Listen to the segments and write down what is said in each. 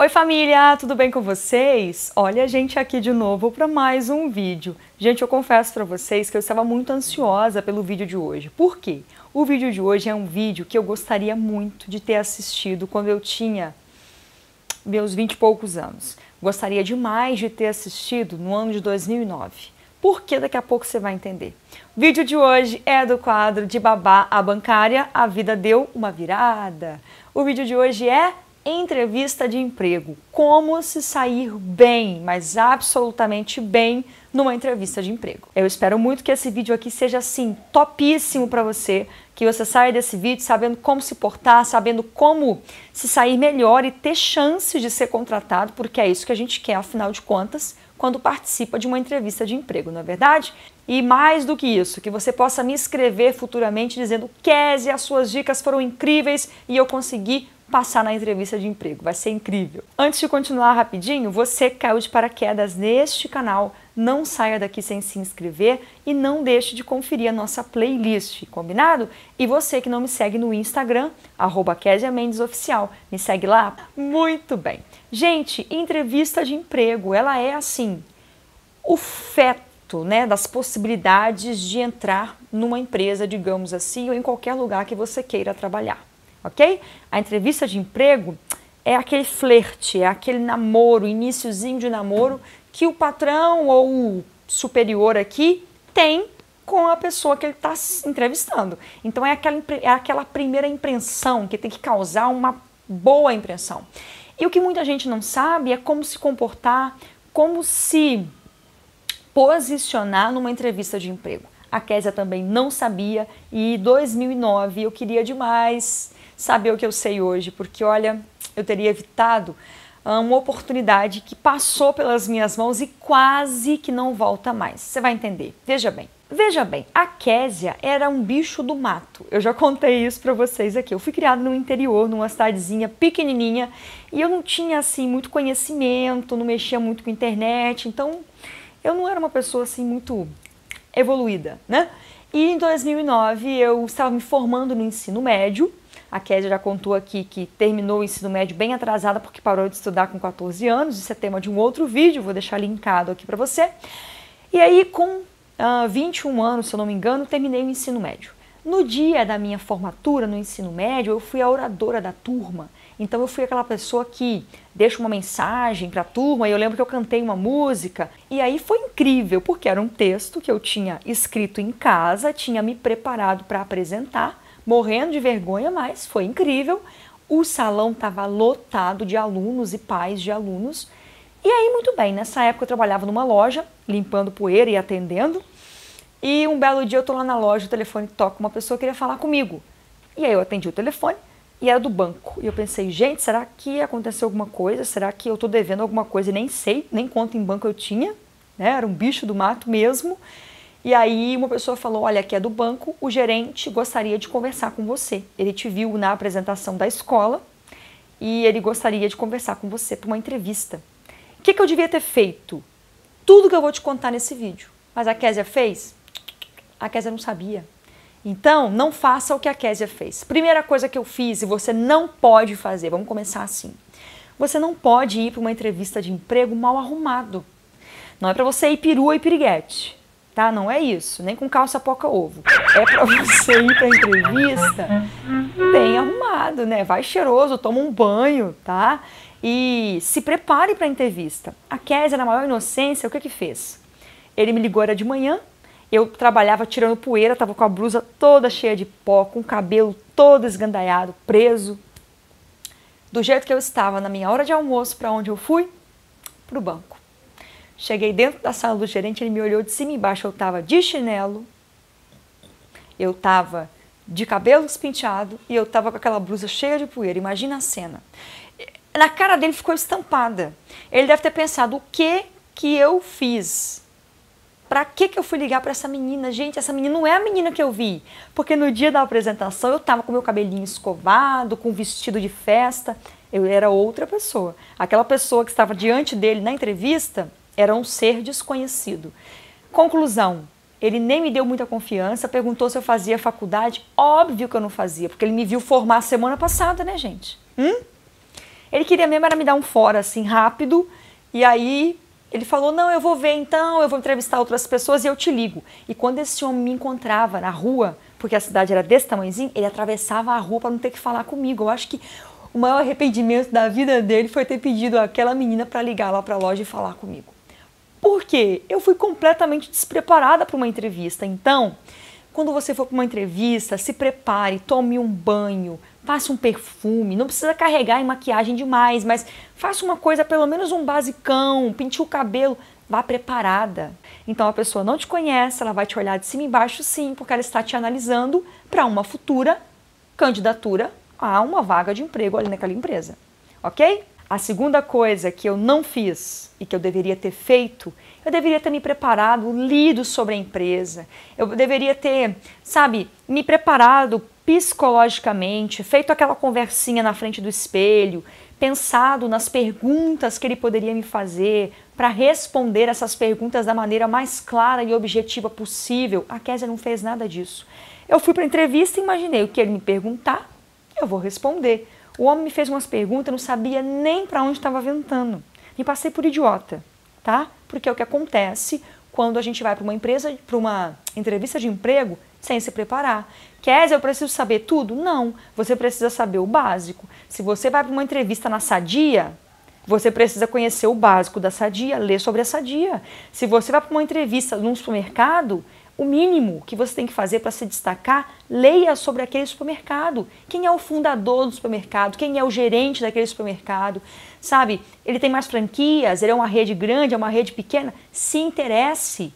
Oi família, tudo bem com vocês? Olha a gente aqui de novo para mais um vídeo. Gente, eu confesso para vocês que eu estava muito ansiosa pelo vídeo de hoje. Por quê? O vídeo de hoje é um vídeo que eu gostaria muito de ter assistido quando eu tinha meus 20 e poucos anos. Gostaria demais de ter assistido no ano de 2009. Por que? Daqui a pouco você vai entender. O vídeo de hoje é do quadro De Babá à Bancária, a vida deu uma virada. O vídeo de hoje é entrevista de emprego. Como se sair bem, mas absolutamente bem, numa entrevista de emprego. Eu espero muito que esse vídeo aqui seja assim, topíssimo para você, que você saia desse vídeo sabendo como se portar, sabendo como se sair melhor e ter chance de ser contratado, porque é isso que a gente quer, afinal de contas, quando participa de uma entrevista de emprego, não é verdade? E mais do que isso, que você possa me escrever futuramente dizendo: Kézia, as suas dicas foram incríveis e eu consegui passar na entrevista de emprego. Vai ser incrível. Antes de continuar rapidinho, você que caiu de paraquedas neste canal, não saia daqui sem se inscrever e não deixe de conferir a nossa playlist, combinado? E você que não me segue no Instagram, @KéziaMendesOficial, me segue lá? Muito bem. Gente, entrevista de emprego, ela é assim, o feto, né, das possibilidades de entrar numa empresa, digamos assim, ou em qualquer lugar que você queira trabalhar. Ok? A entrevista de emprego é aquele flerte, é aquele namoro, iniciozinho de namoro que o patrão ou o superior aqui tem com a pessoa que ele está entrevistando. Então é aquela primeira impressão que tem que causar uma boa impressão. E o que muita gente não sabe é como se comportar, como se posicionar numa entrevista de emprego. A Kézia também não sabia e em 2009 eu queria demais saber o que eu sei hoje, porque olha, eu teria evitado uma oportunidade que passou pelas minhas mãos e quase que não volta mais. Você vai entender. Veja bem. Veja bem, a Kézia era um bicho do mato. Eu já contei isso para vocês aqui. Eu fui criada no interior, numa cidadezinha pequenininha, e eu não tinha assim muito conhecimento, não mexia muito com internet, então eu não era uma pessoa assim muito evoluída, né? E em 2009 eu estava me formando no ensino médio. A Kézia já contou aqui que terminou o ensino médio bem atrasada porque parou de estudar com 14 anos. Isso é tema de um outro vídeo, vou deixar linkado aqui para você. E aí com 21 anos, se eu não me engano, terminei o ensino médio. No dia da minha formatura no ensino médio, eu fui a oradora da turma. Então eu fui aquela pessoa que deixa uma mensagem para a turma e eu lembro que eu cantei uma música. E aí foi incrível, porque era um texto que eu tinha escrito em casa, tinha me preparado para apresentar, morrendo de vergonha, mas foi incrível. O salão estava lotado de alunos e pais de alunos. E aí, muito bem, nessa época eu trabalhava numa loja, limpando poeira e atendendo. E um belo dia eu tô lá na loja, o telefone toca, uma pessoa queria falar comigo. E aí eu atendi o telefone e era do banco. E eu pensei, gente, será que aconteceu alguma coisa? Será que eu tô devendo alguma coisa e nem sei, nem conta em banco eu tinha? Né? Era um bicho do mato mesmo. E aí uma pessoa falou, olha, aqui é do banco, o gerente gostaria de conversar com você. Ele te viu na apresentação da escola e ele gostaria de conversar com você para uma entrevista. O que eu devia ter feito? Tudo que eu vou te contar nesse vídeo. Mas a Kézia fez? A Kézia não sabia. Então, não faça o que a Kézia fez. Primeira coisa que eu fiz e você não pode fazer, vamos começar assim. Você não pode ir para uma entrevista de emprego mal arrumado. Não é para você ir perua e piriguete. Tá? Não é isso, nem com calça poca-ovo. É para você ir para a entrevista bem arrumado, né? Vai cheiroso, toma um banho, tá? E se prepare para a entrevista. A Kézia, na maior inocência, o que fez? Ele me ligou, era de manhã, eu trabalhava tirando poeira, estava com a blusa toda cheia de pó, com o cabelo todo esgandaiado, preso. Do jeito que eu estava na minha hora de almoço, para onde eu fui? Para o banco. Cheguei dentro da sala do gerente, ele me olhou de cima e embaixo, eu estava de chinelo, eu estava de cabelo penteado e eu estava com aquela blusa cheia de poeira. Imagina a cena. Na cara dele ficou estampada. Ele deve ter pensado, o que eu fiz? Pra que eu fui ligar para essa menina? Gente, essa menina não é a menina que eu vi. Porque no dia da apresentação eu estava com meu cabelinho escovado, com vestido de festa. Eu era outra pessoa. Aquela pessoa que estava diante dele na entrevista era um ser desconhecido. Conclusão, ele nem me deu muita confiança, perguntou se eu fazia faculdade. Óbvio que eu não fazia, porque ele me viu formar semana passada, né, gente? Ele queria mesmo era me dar um fora, assim, rápido, e aí ele falou, não, eu vou ver então, eu vou entrevistar outras pessoas e eu te ligo. E quando esse homem me encontrava na rua, porque a cidade era desse tamanhozinho, ele atravessava a rua para não ter que falar comigo. Eu acho que o maior arrependimento da vida dele foi ter pedido aquela menina para ligar lá para a loja e falar comigo. Por quê? Eu fui completamente despreparada para uma entrevista. Então, quando você for para uma entrevista, se prepare, tome um banho, passe um perfume, não precisa carregar em maquiagem demais, mas faça uma coisa, pelo menos um basicão, pinte o cabelo, vá preparada. Então a pessoa não te conhece, ela vai te olhar de cima e embaixo sim, porque ela está te analisando para uma futura candidatura a uma vaga de emprego ali naquela empresa, ok? A segunda coisa que eu não fiz e que eu deveria ter feito, eu deveria ter me preparado, lido sobre a empresa, eu deveria ter, sabe, me preparado psicologicamente, feito aquela conversinha na frente do espelho, pensado nas perguntas que ele poderia me fazer para responder essas perguntas da maneira mais clara e objetiva possível. A Kézia não fez nada disso. Eu fui para a entrevista e imaginei o que ele me perguntar, eu vou responder. O homem me fez umas perguntas, eu não sabia nem para onde estava ventando. Me passei por idiota, tá? Porque é o que acontece quando a gente vai para uma empresa, para uma entrevista de emprego sem se preparar. Kézia, eu preciso saber tudo? Não, você precisa saber o básico. Se você vai para uma entrevista na Sadia, você precisa conhecer o básico da Sadia, ler sobre a Sadia. Se você vai para uma entrevista num supermercado, o mínimo que você tem que fazer para se destacar, leia sobre aquele supermercado. Quem é o fundador do supermercado? Quem é o gerente daquele supermercado? Sabe, ele tem mais franquias? Ele é uma rede grande? É uma rede pequena? Se interesse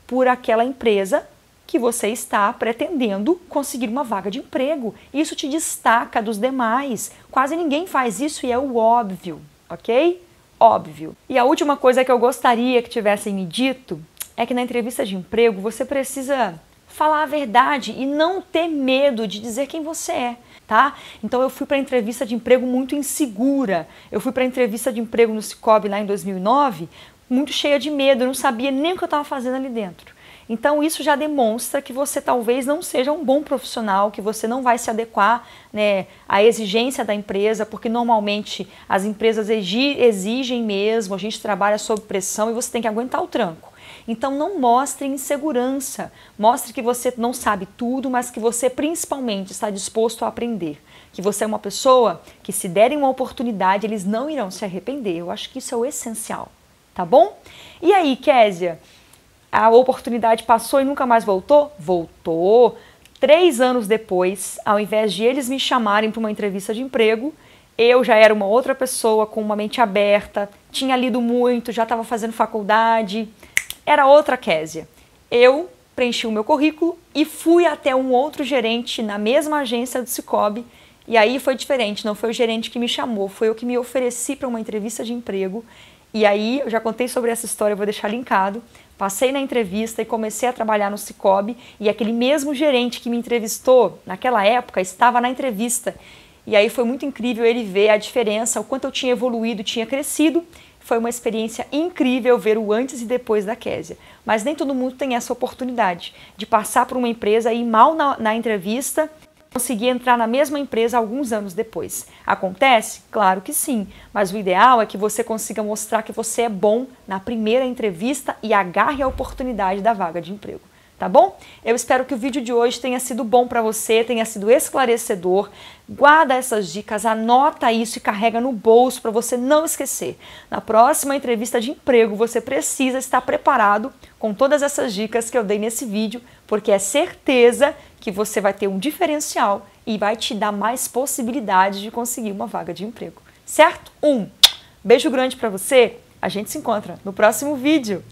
por aquela empresa que você está pretendendo conseguir uma vaga de emprego. Isso te destaca dos demais. Quase ninguém faz isso e é o óbvio, ok? Óbvio. E a última coisa que eu gostaria que tivessem me dito é que na entrevista de emprego você precisa falar a verdade e não ter medo de dizer quem você é, tá? Então eu fui para a entrevista de emprego muito insegura. Eu fui para a entrevista de emprego no Sicoob lá em 2009 muito cheia de medo, eu não sabia nem o que eu estava fazendo ali dentro. Então isso já demonstra que você talvez não seja um bom profissional, que você não vai se adequar, né, à exigência da empresa, porque normalmente as empresas exigem mesmo, a gente trabalha sob pressão e você tem que aguentar o tranco. Então não mostre insegurança, mostre que você não sabe tudo, mas que você principalmente está disposto a aprender. Que você é uma pessoa que se derem uma oportunidade, eles não irão se arrepender. Eu acho que isso é o essencial, tá bom? E aí, Kézia, a oportunidade passou e nunca mais voltou? Voltou. 3 anos depois, ao invés de eles me chamarem para uma entrevista de emprego, eu já era uma outra pessoa com uma mente aberta, tinha lido muito, já estava fazendo faculdade, era outra Kézia. Eu preenchi o meu currículo e fui até um outro gerente na mesma agência do Sicoob, e aí foi diferente, não foi o gerente que me chamou, foi eu que me ofereci para uma entrevista de emprego, e aí eu já contei sobre essa história, eu vou deixar linkado. Passei na entrevista e comecei a trabalhar no Sicoob, e aquele mesmo gerente que me entrevistou naquela época estava na entrevista. E aí foi muito incrível ele ver a diferença, o quanto eu tinha evoluído, tinha crescido. Foi uma experiência incrível ver o antes e depois da Kézia. Mas nem todo mundo tem essa oportunidade de passar por uma empresa e ir mal na entrevista, conseguir entrar na mesma empresa alguns anos depois. Acontece? Claro que sim, mas o ideal é que você consiga mostrar que você é bom na primeira entrevista e agarre a oportunidade da vaga de emprego. Tá bom? Eu espero que o vídeo de hoje tenha sido bom para você, tenha sido esclarecedor. Guarda essas dicas, anota isso e carrega no bolso para você não esquecer. Na próxima entrevista de emprego, você precisa estar preparado com todas essas dicas que eu dei nesse vídeo, porque é certeza que você vai ter um diferencial e vai te dar mais possibilidades de conseguir uma vaga de emprego. Certo? Beijo grande para você, a gente se encontra no próximo vídeo.